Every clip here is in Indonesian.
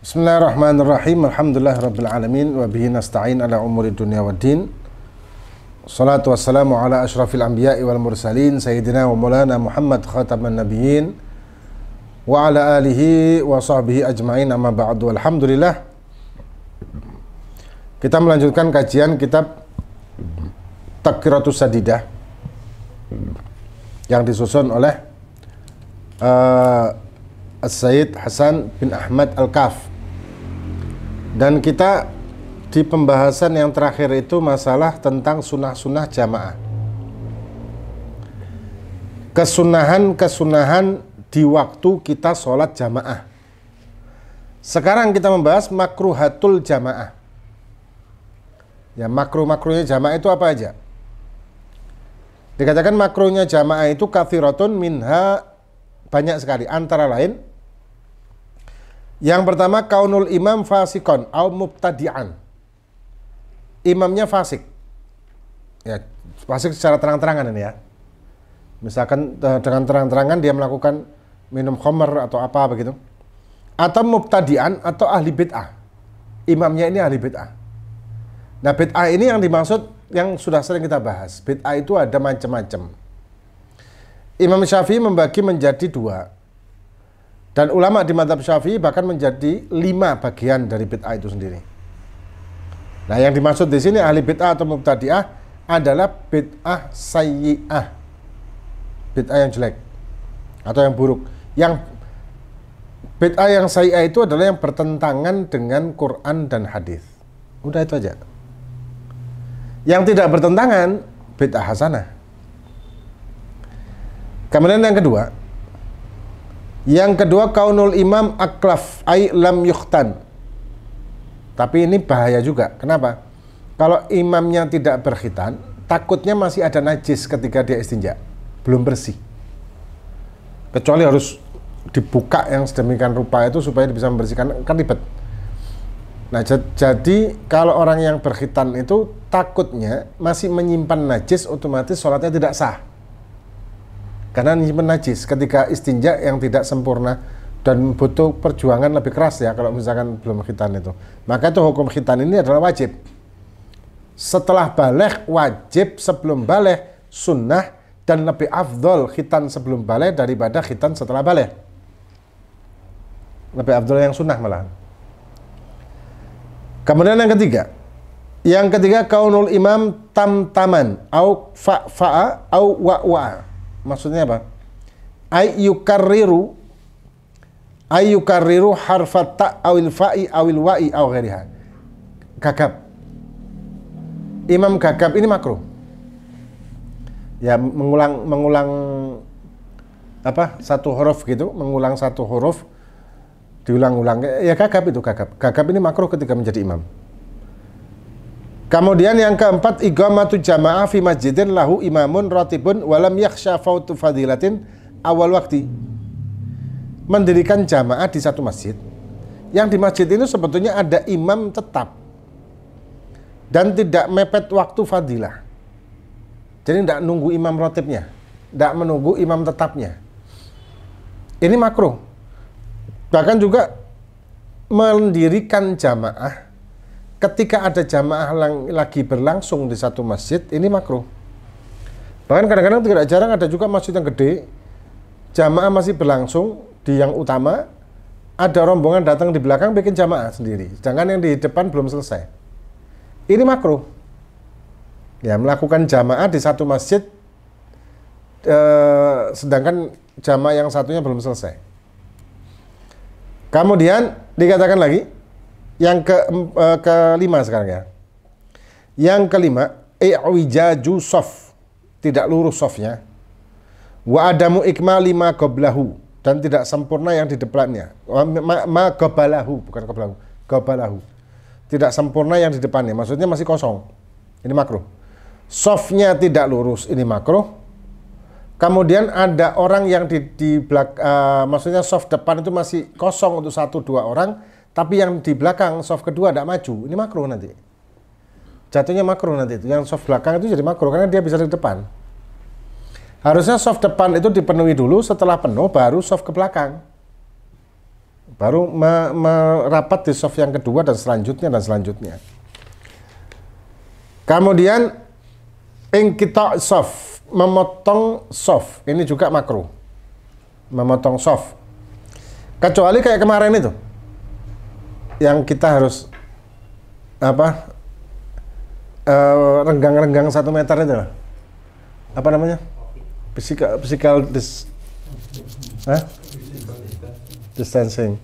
Bismillahirrahmanirrahim. Alhamdulillahirabbil alamin wa bihi nasta'in ala umuri dunya waddin. Shalatu wassalamu ala asyrafil anbiya'i wal mursalin sayyidina wa maulana Muhammad khataman nabiyyin wa ala alihi wa sahbihi ajma'in, amma ba'du. Alhamdulillah, kita melanjutkan kajian kitab Tadhkiratus Sadidah yang disusun oleh As-Sayyid Hasan bin Ahmad Al-Kaf. Dan kita di pembahasan yang terakhir itu masalah tentang sunnah-sunnah jamaah, kesunahan-kesunahan di waktu kita sholat jamaah. Sekarang kita membahas makruhatul jamaah. Ya, makruh-makruhnya jamaah itu apa aja? Dikatakan makruhnya jamaah itu kathiratun minha, banyak sekali. Antara lain, yang pertama, kaunul imam fasikon au mubtadi'an. Imamnya fasik. Ya, fasik secara terang-terangan ini ya. Misalkan dengan terang-terangan dia melakukan minum khamr atau apa begitu. Atau mubtadi'an atau ahli bid'ah. Imamnya ini ahli bid'ah. Nah, bid'ah ini yang dimaksud yang sudah sering kita bahas. Bid'ah itu ada macam-macam. Imam Syafi'i membagi menjadi dua. Dan ulama di mazhab Syafi'i bahkan menjadi 5 bagian dari bid'ah itu sendiri. Nah, yang dimaksud di sini ahli bid'ah atau mubtadi'ah adalah bid'ah sayyi'ah. Bid'ah yang jelek atau yang buruk. Yang bid'ah yang sayyi'ah itu adalah yang bertentangan dengan Quran dan hadis. Udah itu aja. Yang tidak bertentangan, bid'ah hasanah. Kemudian yang kedua, kaunul imam aklaf ay lam yukhtan. Tapi ini bahaya juga. Kenapa? Kalau imamnya tidak berkhitan, takutnya masih ada najis ketika dia istinja, belum bersih. Kecuali harus dibuka yang sedemikian rupa itu supaya bisa membersihkan, kan ribet. Nah, jadi kalau orang yang berkhitan itu takutnya masih menyimpan najis, otomatis sholatnya tidak sah. Karena menyimpan najis ketika istinja yang tidak sempurna dan butuh perjuangan lebih keras ya kalau misalkan belum khitan itu. Maka itu hukum khitan ini adalah wajib. Setelah baligh wajib, sebelum baligh sunnah, dan lebih afdol khitan sebelum baligh daripada khitan setelah baligh. Lebih afdol yang sunnah malah. Kemudian yang ketiga kaunul imam tam-taman au fa-fa'a au wa-wa'a. Maksudnya apa? Ayyukarriru harfat ta' awil fa'i awil wa'i aw ghairiha. Gagap. Imam gagap ini makruh. Ya, mengulang apa? Satu huruf gitu, mengulang satu huruf diulang-ulang. Ya, gagap itu gagap. Gagap ini makruh ketika menjadi imam. Kemudian yang keempat, iqamatu jamaah fi masjidin lahu imamun ratibun walam yakhsha fautu fadilatin awal waktu. Mendirikan jamaah di satu masjid, yang di masjid ini sebetulnya ada imam tetap dan tidak mepet waktu fadilah. Jadi tidak nunggu imam ratibnya, tidak menunggu imam tetapnya. Ini makruh. Bahkan juga mendirikan jamaah ketika ada jamaah lagi berlangsung di satu masjid, ini makruh. Bahkan kadang-kadang tidak jarang ada juga masjid yang gede, jamaah masih berlangsung di yang utama, ada rombongan datang di belakang bikin jamaah sendiri, sedangkan yang di depan belum selesai. Ini makruh. Ya, melakukan jamaah di satu masjid, sedangkan jamaah yang satunya belum selesai. Kemudian dikatakan lagi, yang kelima sekarang ya. Yang kelima, i'wijaju shaf, tidak lurus shafnya. Wa adamu ikmali ma qablahu, dan tidak sempurna yang di depannya. Ma qablahu, bukan qablahu, qablahu. Tidak sempurna yang di depannya, maksudnya masih kosong. Ini makruh. Shafnya tidak lurus, ini makruh. Kemudian ada orang yang di belakang, maksudnya shaf depan itu masih kosong untuk 1-2 orang, tapi yang di belakang soft kedua tidak maju, ini makruh nanti. Jatuhnya makruh nanti itu. Yang soft belakang itu jadi makruh karena dia bisa di depan. Harusnya soft depan itu dipenuhi dulu, setelah penuh baru soft ke belakang. baru merapat di soft yang kedua dan selanjutnya dan selanjutnya. Kemudian inqita' soft, memotong soft, ini juga makruh. Memotong soft. Kecuali kayak kemarin itu, yang kita harus apa? Renggang-renggang 1 meter itu, apa namanya? Physical distancing.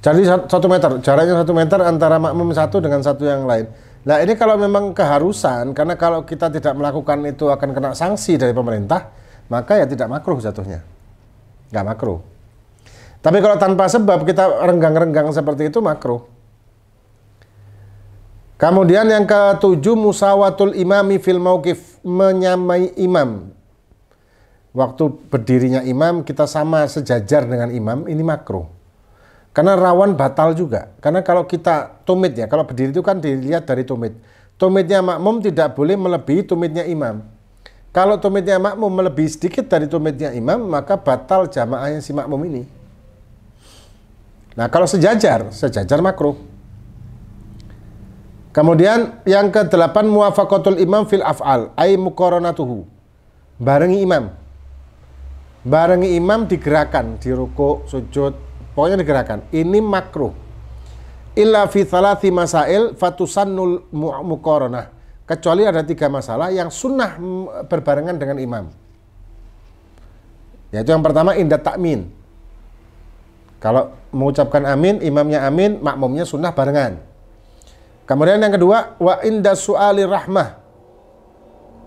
Jadi 1 meter, jaraknya 1 meter antara makmum satu dengan satu yang lain. Nah ini kalau memang keharusan, karena kalau kita tidak melakukan itu akan kena sanksi dari pemerintah, maka ya tidak makruh jatuhnya, nggak makruh. Tapi kalau tanpa sebab kita renggang-renggang seperti itu makruh. Kemudian yang ketujuh, musawatul imami fil mauqif, menyamai imam. Waktu berdirinya imam kita sama sejajar dengan imam, ini makruh. Karena rawan batal juga. Karena kalau kita tumit ya, kalau berdiri itu kan dilihat dari tumit. Tumitnya makmum tidak boleh melebihi tumitnya imam. Kalau tumitnya makmum melebihi sedikit dari tumitnya imam, maka batal jamaahnya si makmum ini. Nah kalau sejajar makruh. Kemudian yang ke-8, muwafaqatul imam fil af'al, ay muqaranatuhu. Barengi imam. Barengi imam digerakkan, di rukuk, sujud, pokoknya digerakkan. Ini makruh. Illa fi thalathi masail fatusannul muqaranah. Kecuali ada 3 masalah yang sunnah berbarengan dengan imam. Yaitu yang pertama, indah takmin. Kalau mengucapkan amin, imamnya amin, makmumnya sunnah barengan. Kemudian yang kedua, wa inda su'ali rahmah.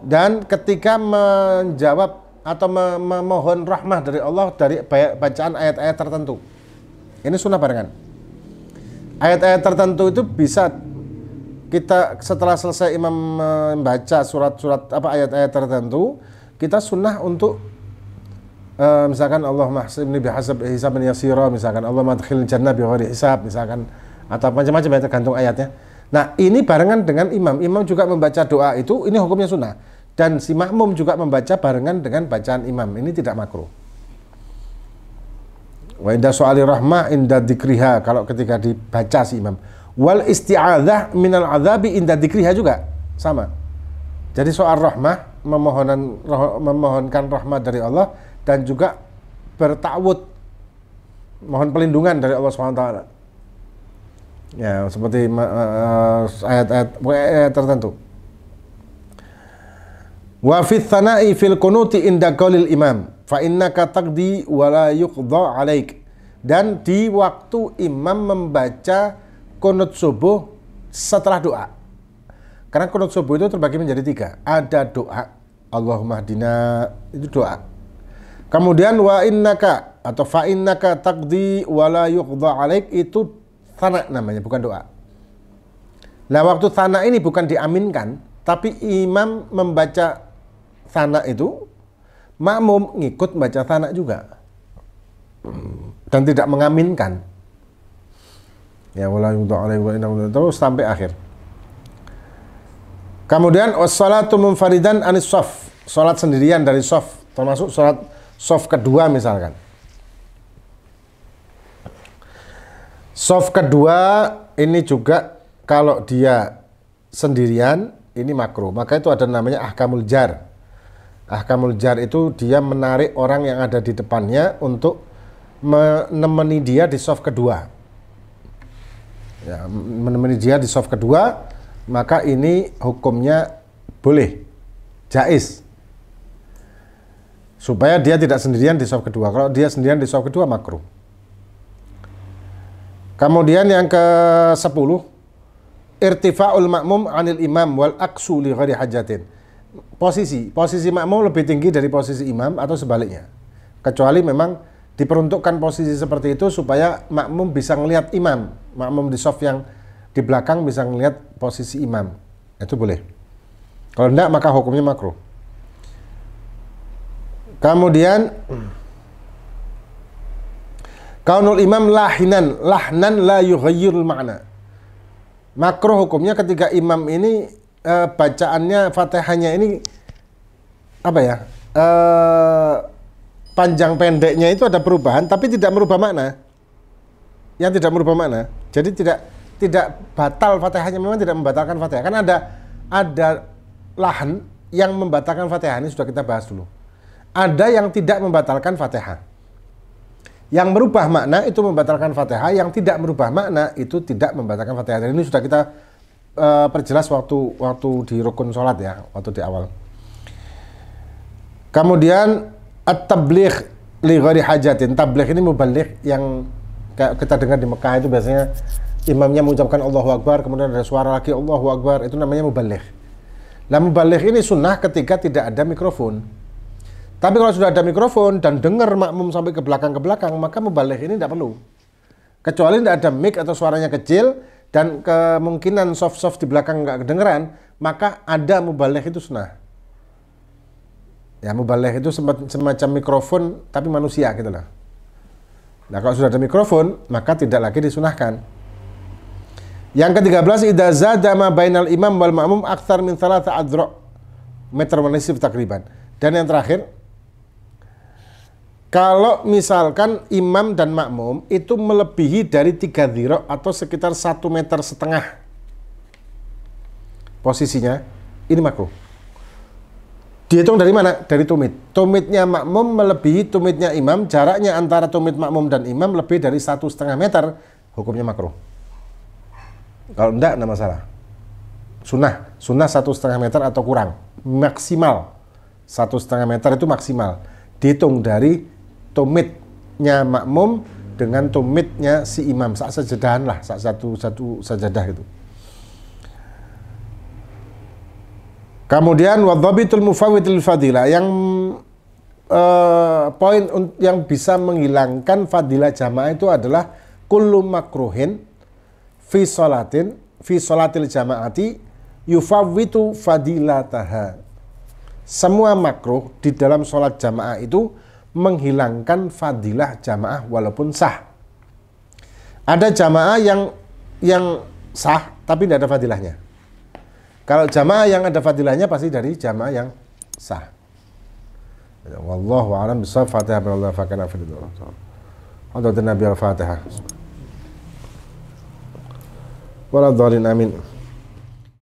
Dan ketika menjawab atau memohon rahmah dari Allah dari bacaan ayat-ayat tertentu. Ini sunnah barengan. Ayat-ayat tertentu itu bisa kita setelah selesai imam membaca surat-surat apa ayat-ayat tertentu, kita sunnah untuk misalkan Allahumma hasibni bihasab hisaban yasira, misalkan Allahumma adkhilni jannah bighairi hisab, misalkan, atau macam-macam ya, tergantung ayatnya. Nah, ini barengan dengan imam. Imam juga membaca doa itu, ini hukumnya sunnah. Dan si makmum juga membaca barengan dengan bacaan imam. Ini tidak makruh. Wa inda so'ali rahmah inda dzikriha, kalau ketika dibaca si imam. Wal isti'adzah minal adzabi inda dzikriha juga sama. Jadi soal rahmah, memohonkan rahmat dari Allah, dan juga berta'awud, mohon pelindungan dari Allah SWT. Ya, seperti ayat-ayat tertentu. Wa fi tsana'i fil qunuti inda qaulil imam fa innaka taqdi wa la yuqda 'alaik. Dan di waktu imam membaca qunut subuh setelah doa. Karena qunut subuh itu terbagi menjadi 3. Ada doa Allahumma hdina, itu doa. Kemudian wa innaka atau fa innaka taqdi wa la yuqda 'alaik, itu tsana namanya, bukan doa. Nah, waktu tsana ini bukan diaminkan, tapi imam membaca tsana itu, makmum ngikut baca tsana juga. Dan tidak mengaminkan. Ya wala yuqda 'alaik wa inna terus sampai akhir. Kemudian wassalatu munfaridan anis shaf, salat sendirian dari shaf, termasuk salat shaf kedua misalkan. Shaf kedua ini juga kalau dia sendirian ini makruh. Maka itu ada namanya ahkamul jar. Ahkamul jar itu dia menarik orang yang ada di depannya untuk menemani dia di shaf kedua. Ya, menemani dia di shaf kedua, maka ini hukumnya boleh, jaiz. Supaya dia tidak sendirian di shaf kedua. Kalau dia sendirian di shaf kedua makruh. Kemudian yang ke-10, irtifa'ul makmum 'anil imam wal aksu li ghairi hajatin. Posisi makmum lebih tinggi dari posisi imam atau sebaliknya. Kecuali memang diperuntukkan posisi seperti itu supaya makmum bisa melihat imam. Makmum di shaf yang di belakang bisa melihat posisi imam. Itu boleh. Kalau tidak maka hukumnya makruh. Kemudian kaunul imam lahnan la yughayyirul ma'na. Makruh hukumnya ketika imam ini bacaannya Fatihahnya ini apa ya? Panjang pendeknya itu ada perubahan tapi tidak merubah makna. yang tidak merubah makna. Jadi tidak batal Fatihahnya, memang tidak membatalkan Fatihah. Kan ada lahan yang membatalkan Fatihah, ini sudah kita bahas dulu. Ada yang tidak membatalkan Fatihah. Yang merubah makna itu membatalkan Fatihah, yang tidak merubah makna itu tidak membatalkan Fatihah. Dan ini sudah kita perjelas waktu di rukun sholat ya, waktu di awal. Kemudian at-tabligh li ghairi hajatin. Tabligh ini mubaligh yang kayak kita dengar di Mekah itu biasanya imamnya mengucapkan Allahu Akbar, kemudian ada suara lagi Allahu Akbar, itu namanya mubaligh. Nah, mubaligh ini sunnah ketika tidak ada mikrofon. Tapi kalau sudah ada mikrofon dan dengar makmum sampai ke belakang, maka mubaligh ini tidak perlu. Kecuali tidak ada mic atau suaranya kecil dan kemungkinan soft-soft di belakang nggak kedengeran, maka ada mubaligh itu sunnah. Ya, mubaligh itu semacam mikrofon tapi manusia gitu lah. Nah, kalau sudah ada mikrofon, maka tidak lagi disunahkan. Yang ke-13, idza zada ma bainal imam wal ma'mum aktsar min 3 adra' meter wa nisf takriban. Dan yang terakhir, kalau misalkan imam dan makmum itu melebihi dari 3 dhira' atau sekitar 1,5 meter posisinya, ini makruh. Dihitung dari mana? Dari tumit. Tumitnya makmum melebihi tumitnya imam, jaraknya antara tumit makmum dan imam lebih dari 1,5 meter, hukumnya makruh. Kalau enggak, enggak masalah. Sunnah 1,5 meter atau kurang. Maksimal 1,5 meter itu maksimal. Dihitung dari tumitnya makmum dengan tumitnya si imam. Sajadahan lah, satu sajadah itu. Kemudian wadhabitul mufawwitil fadilah, yang poin yang bisa menghilangkan fadilah jamaah itu adalah kullu makruhin fi sholatil jamaati yufawwitu fadilataha. Semua makruh di dalam sholat jamaah itu menghilangkan fadilah jamaah walaupun sah. Ada jamaah yang sah tapi tidak ada fadilahnya. Kalau jamaah yang ada fadilahnya pasti dari jamaah yang sah. Wallahu a'lam bishawab. Fatihah billahi fakana fil Nabi al-Fatihah. Waladhdallin, amin.